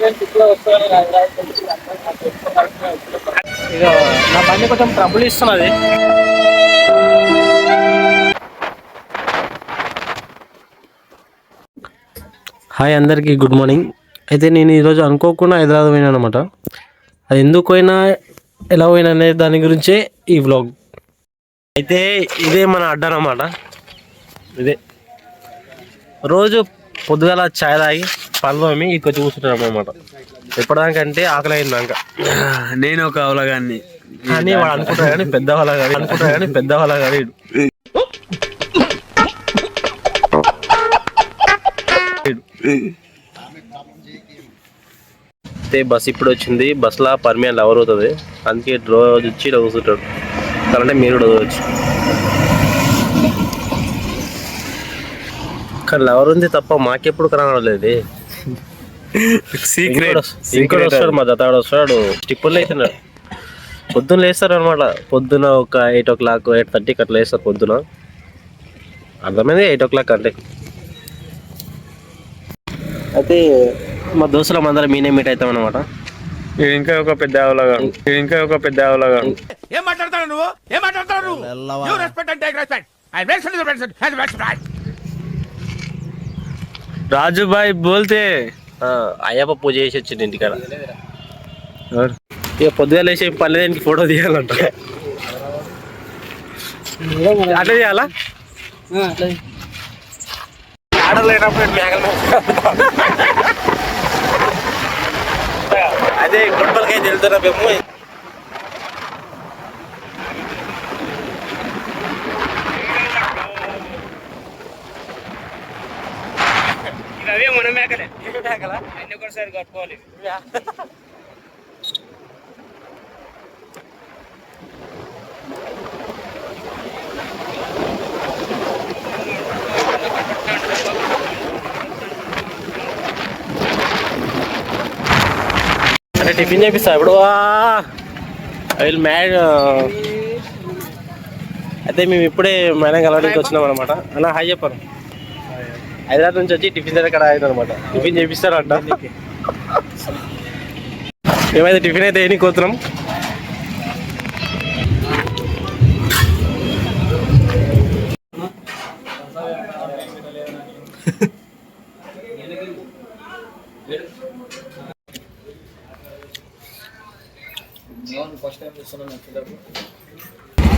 ఇక నా బండి కొంచెం ట్రబుల్ ఇస్తున్నది. హాయ్ అందరికీ గుడ్ మార్నింగ్. అయితే నేను ఈరోజు అనుకోకుండా హైదరాబాద్ పోయినా అనమాట. అది ఎందుకు పోయినా ఎలా పోయినా అనే దాని గురించే ఈ వ్లాగ్. అయితే ఇదే మన అడ్డ అన్నమాట. ఇదే రోజు పొద్దుగాల ఛాయ్ తాగి పనులు తోమి ఇక్కడికి కూర్చుంటాం అనమాట. ఎప్పటిదాకంటే ఆకలి అయిందాక. నేను ఒక అవలగాన్ని కానీ వాడు అనుకుంటారు కానీ పెద్దవాళ్ళ కానీ అయితే బస్ ఇప్పుడు వచ్చింది. బస్సులో పర్మిషన్ ఎవరు అవుతుంది, అందుకే రోజు వచ్చి ఇలా కూర్చుంటాడు. కావాలంటే మీరు కూడా చదవచ్చు. కానీ లవర్ ఉంది తప్ప మాకెప్పుడు కనబడలేదు. ఇంకోటి వస్తాడు, మా దత్తాడు వస్తాడు, టిప్పులు అవుతున్నాడు. పొద్దున్న లేస్తారు అనమాట. పొద్దున ఒక 8 o'clock 8:30 అట్లా వేస్తారు పొద్దున. అర్థమైంది 8 o'clock అంటే. అయితే మా దోస్తులం అందరం మీనే మీట్ అవుతాం అనమాట. ఇంకా ఒక పెద్ద అవలగా ఏం మాట్లాడతాడు నువ్వు? రాజుబాయ్ బోల్తే అయ్యప్ప పూజ చేసి వచ్చింది ఇంటికాడ. ఇక పొద్దుగా లేచి పల్లెదేనికి ఫోటో తీయాలంట. అట్లా తీయాలా? ఆడలేనప్పుడు మేకలు అదే గుడ్పలకై తెలుతున్నా మేము. అవే మన మేకలే. అన్ని ఒకసారి కట్టుకోవాలి. అంటే టిఫిన్ చేపిస్తా ఇప్పుడు. వీళ్ళు మ్యాడ్. అయితే మేము ఇప్పుడే మేడం కలవడానికి వచ్చినాం అనమాట. అలా హాయ్ చెప్పాను. హైదరాబాద్ నుంచి వచ్చి టిఫిన్ దగ్గర అయింది అనమాట. టిఫిన్ చేపిస్తారంట. ఏమైతే టిఫిన్ అయితే ఏని కోతున్నాం.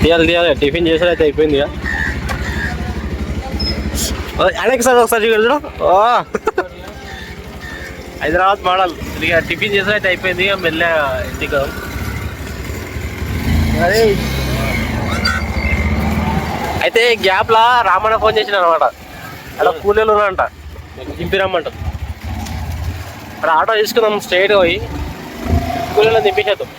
తీయాలి టిఫిన్ చేసాడు అయితే అయిపోయింది. అనేక సార్ ఒకసారి చూడు. హైదరాబాద్ మోడల్. ఇక టిఫిన్ చేసాడు అయితే అయిపోయింది. ఇక మెల్ల ఇంటికి. అయితే గ్యాప్లా రామన్న ఫోన్ చేసిన అనమాట. అలా కూలీలు ఉన్నాయంట, దింపిరమ్మంట. అక్కడ ఆటో తీసుకుందాం స్ట్రైట్ పోయి కూలీలో దింపేసేద్దాం.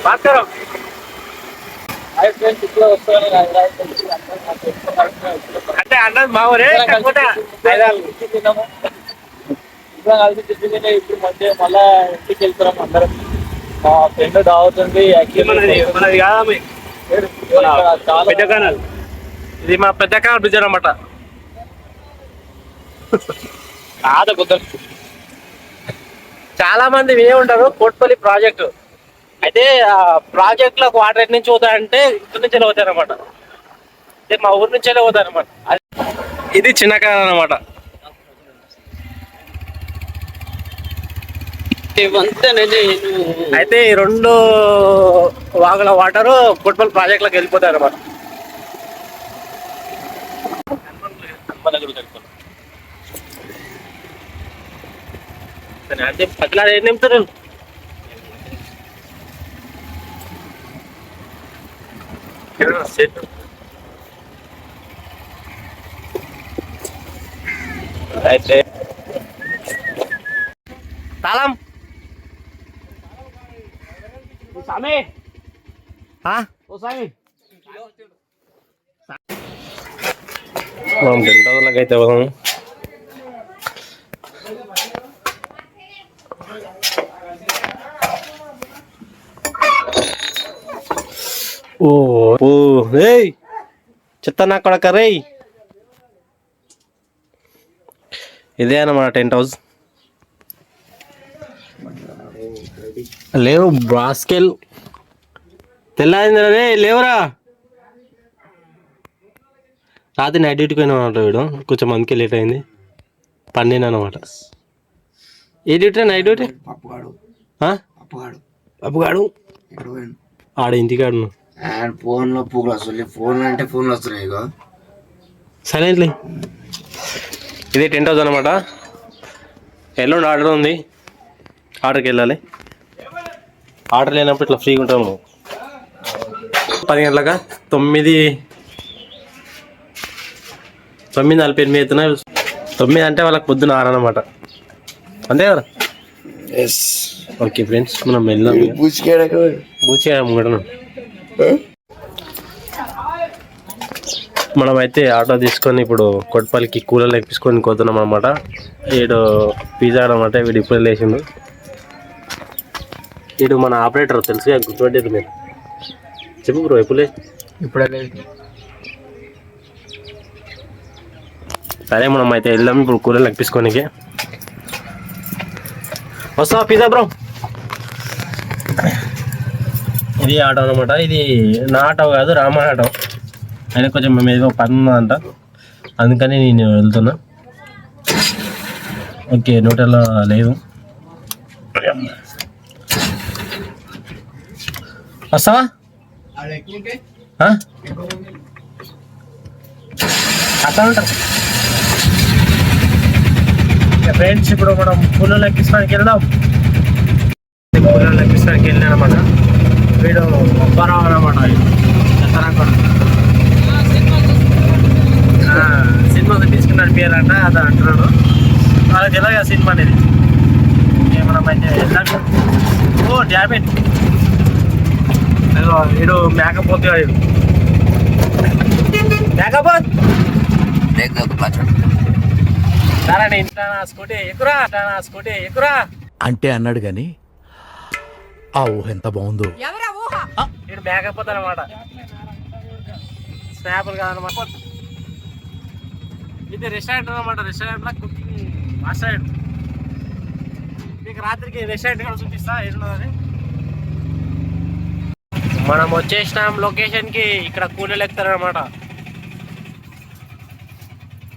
భాస్కరం అంటే అన్నది మా ఊరే. ఇప్పుడు మధ్య మళ్ళా ఇంటికి వెళ్తున్నాం అందరం. మా ఫ్రెండ్ దావుతుంది. పెద్ద కానాల్. ఇది మా పెద్ద కానాల్ బ్రిడ్జ్ అనమాట. చాలా మంది వినే ఉంటారు కోట్పల్లి ప్రాజెక్టు. అయితే ఆ ప్రాజెక్ట్ లో వాటర్ ఎటు నుంచి పోతాయంటే ఇక్కడి నుంచి పోతాయి అనమాట. అంటే మా ఊరి నుంచి పోతాయి అనమాట. ఇది చిన్న కాలం అనమాట. అయితే ఈ 2 వాగుల వాటరు కోట్పల్లి ప్రాజెక్ట్ లోకి వెళ్ళిపోతాయి అనమాట. అంటే పట్ల ఏం నింపుతారు. అయితే తాళం సామి మనం 2 రోజులకి అయితే పోదాము. ఓ ఓ ఏయ్ చెత్త నా కొడక రేయ్. ఇదే అన్నమాట టెంట్ హౌస్. లేవు బ్రాస్కెల్ తెల్లారిందిరా రే లేవురా. రాత్రి నైట్ డ్యూటీకి పోయినా అనమాట వీడు, కొంచెం మందికి లేట్ అయింది, పన్నెండు అనమాట. ఏ డ్యూటీ నైట్ డ్యూటీ? పప్పుగాడు ఆడ ఇంటికాడు ఫోన్లో పూలు వస్తున్నాయి, ఫోన్లు అంటే ఫోన్లు వస్తున్నాయి. ఇగో సైలెంట్లీ. ఇది టెంట్ హౌస్ అనమాట. ఎల్లుండి ఆర్డర్ ఉంది, ఆర్డర్కి వెళ్ళాలి. ఆర్డర్ లేనప్పుడు ఇట్లా ఫ్రీగా ఉంటాము. 10 గంటలకా 9:48 అవుతున్నాయి. 9 అంటే వాళ్ళకి పొద్దున 6 అనమాట, అంతే కదా? ఓకే ఫ్రెండ్స్, మనం వెళ్దాం. మనమైతే ఆటో తీసుకొని ఇప్పుడు కొట్పల్లికి కూలర్లు ఎక్కించుకొని పోతున్నాం అనమాట. వీడు పిజ్జా అనమాట, వీడు ఇప్పుడే లేచిండు. వీడు మన ఆపరేటర్, తెలుసుగా, గుర్తుపట్టేది మీరు. చెప్పు బ్రో, ఎప్పుడే? ఇప్పుడే. సరే మనం అయితే వెళ్దాం ఇప్పుడు కూలర్లు ఎక్కించుకోనికి. వస్తావా పిజ్జా బ్రో? ఇది ఆటో అనమాట. ఇది నా ఆటో కాదు, రామ ఆటో. అయినా కొంచెం మేము ఏదో పని ఉన్నదంట, అందుకని నేను వెళ్తున్నా. ఓకే, నోటెల్లో లేదు. వస్తావా? అట్లా ఉంటారు ఫ్రెండ్స్. ఇప్పుడు మనం కూలర్లు ఎక్కించడానికి వెళ్దాం. కూలర్లు ఎక్కించడానికి వెళ్ళినా అనమాట. వీడు అబ్బారావు అనమాట, సినిమా తీసుకున్నాడు పేరంట, అది అంటున్నాడు. వాళ్ళకి ఎలాగ సినిమా అనేది. మనం అయితే వెళ్దాం. ఓ డ్యామేజ్, వీడు మేకపోతే మేకపోత్ సరే ఇంట్లో నా స్కూటీ ఎక్కురా, నా స్కూటీ ఎక్కురా అంటే అన్నాడు గాని ఆ ఊహ ఎంత బాగుందో. వీడు మేకపోతే అనమాట, స్నాపులు కాదనమాట. ఇది రెస్టారెంట్ అనమాట. రెస్టారెంట్లో కుకింగ్ మాస్టర్. మీకు రాత్రికి రెస్టారెంట్ కూడా చూపిస్తా ఎట్లున్నదని. మనం వచ్చేసినాం లొకేషన్కి. ఇక్కడ కూలీలు ఎక్కుతారనమాట.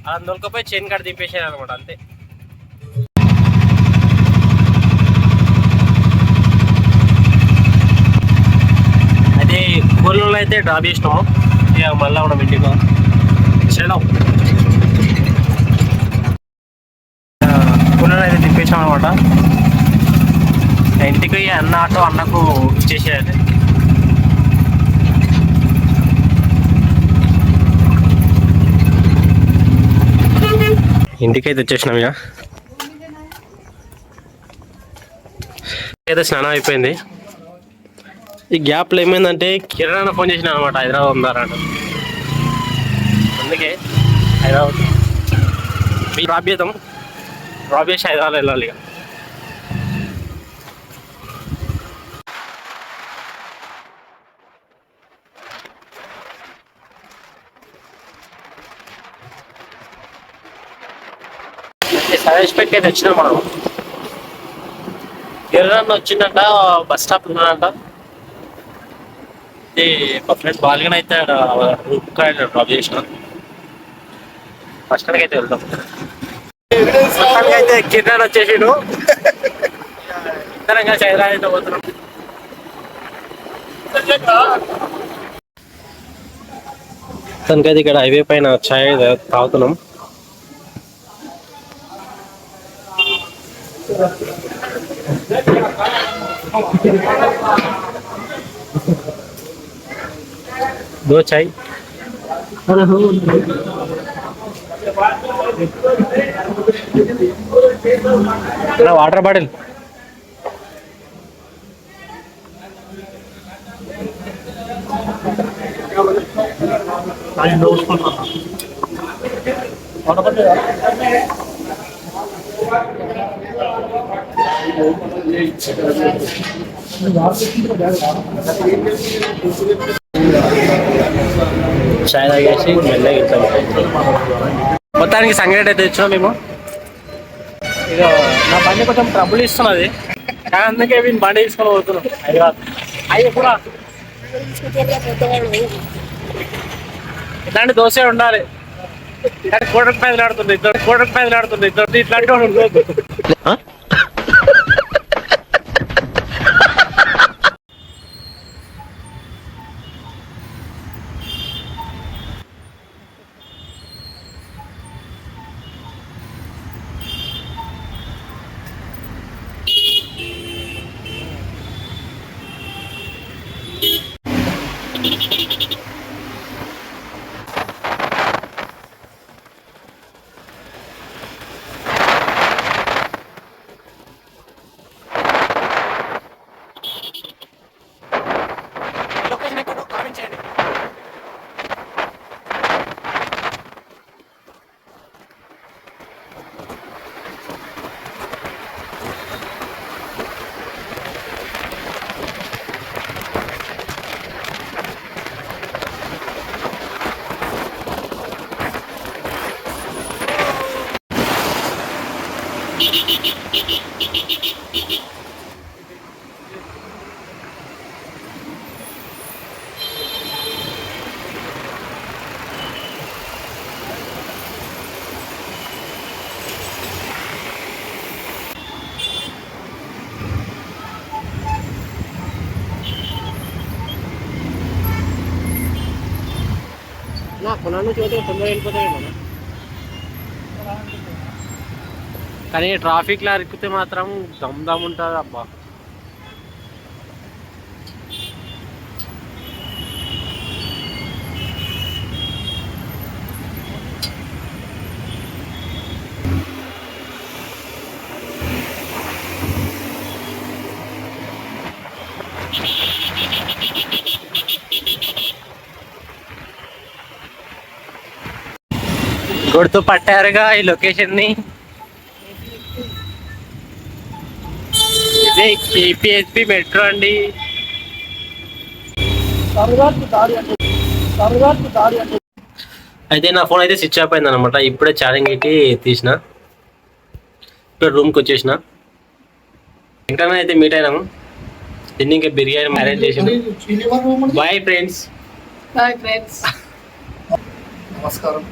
అలా దొరకపోయి చైన్ కార్డు దింపేసాను అనమాట, అంతే. అయితే కూలీలో అయితే డ్రాప్ చేసినాము. ఇక మళ్ళీ మనం ఇంటికి సెలవు. కూలీలో అయితే దింపేసాం అనమాట. ఇంటికి అన్న ఆటో అన్నకు ఇచ్చేసేయాలి. ఇంటికైతే వచ్చేసినాం. ఇక అయితే స్నానం అయిపోయింది. ఈ గ్యాప్లో ఏమైందంటే కిరణ్ ఫోన్ చేసిన అనమాట, హైదరాబాద్ ఉన్నారంట. అందుకే హైదరాబాద్ డ్రాప్ చేద్దాం, డ్రాప్ చేసి హైదరాబాద్ వెళ్ళాలి. ఇక సరేష్పేట్కి అయితే వచ్చినాం మనం. కిరణ్ వచ్చిందంట, బస్ స్టాప్ ఉన్నాడంట. ఇది మా ఫ్రెండ్ బాల్గన్ అయితే రూమ్ డ్రాప్ చేసిన. బస్ స్టాండ్కి అయితే వెళ్తాం. అయితే కిరణ్ వచ్చేసాడు. ఇద్దరం కలిసి హైదరాబాద్ అయితే పోతున్నాం. తనకైతే ఇక్కడ హైవే పైన చాయ్ తాగుతున్నాం. दो चाय वाटर बॉटल చాయ్ తాగేసి మెల్లగా ఇస్తాం. మొత్తానికి సంగతి అయితే తెచ్చినాం మేము. ఇక నా బండి కొంచెం ట్రబుల్ ఇస్తున్నది, కానీ అందుకే వీళ్ళు బండి తీసుకొని పోతున్నాం హైదరాబాద్. అయ్యి కూడా ఇట్లాంటి దోశ ఉండాలి, కానీ ₹1,00,000 ఆడుతుంది ఇద్దరు, ₹1,00,000 ఆడుతుంది ఇద్దరు, ఇట్లాంటి వాడు ఉండదు. పొలాన్ని చూస్తే తొందరగా వెళ్ళిపోతాయి మనం, కానీ ట్రాఫిక్లో అరికితే మాత్రం దమ్ దమ్ ఉంటుంది అబ్బా. గుర్తు పట్టారుగా ఈ లొకేషన్ ని. ఇదే KPHP మెట్రో అండి. అయితే నా ఫోన్ అయితే స్విచ్ ఆఫ్ అయింది అనమాట. ఇప్పుడే ఛార్జింగ్ పెట్టి తీసిన, ఇప్పుడు రూమ్కి వచ్చేసిన. వెంటనే అయితే మీట్ అయినాము, తిని ఇంకా బిర్యానీ అరేంజ్ చేసాము. Bye friends. Bye friends. నమస్కారం.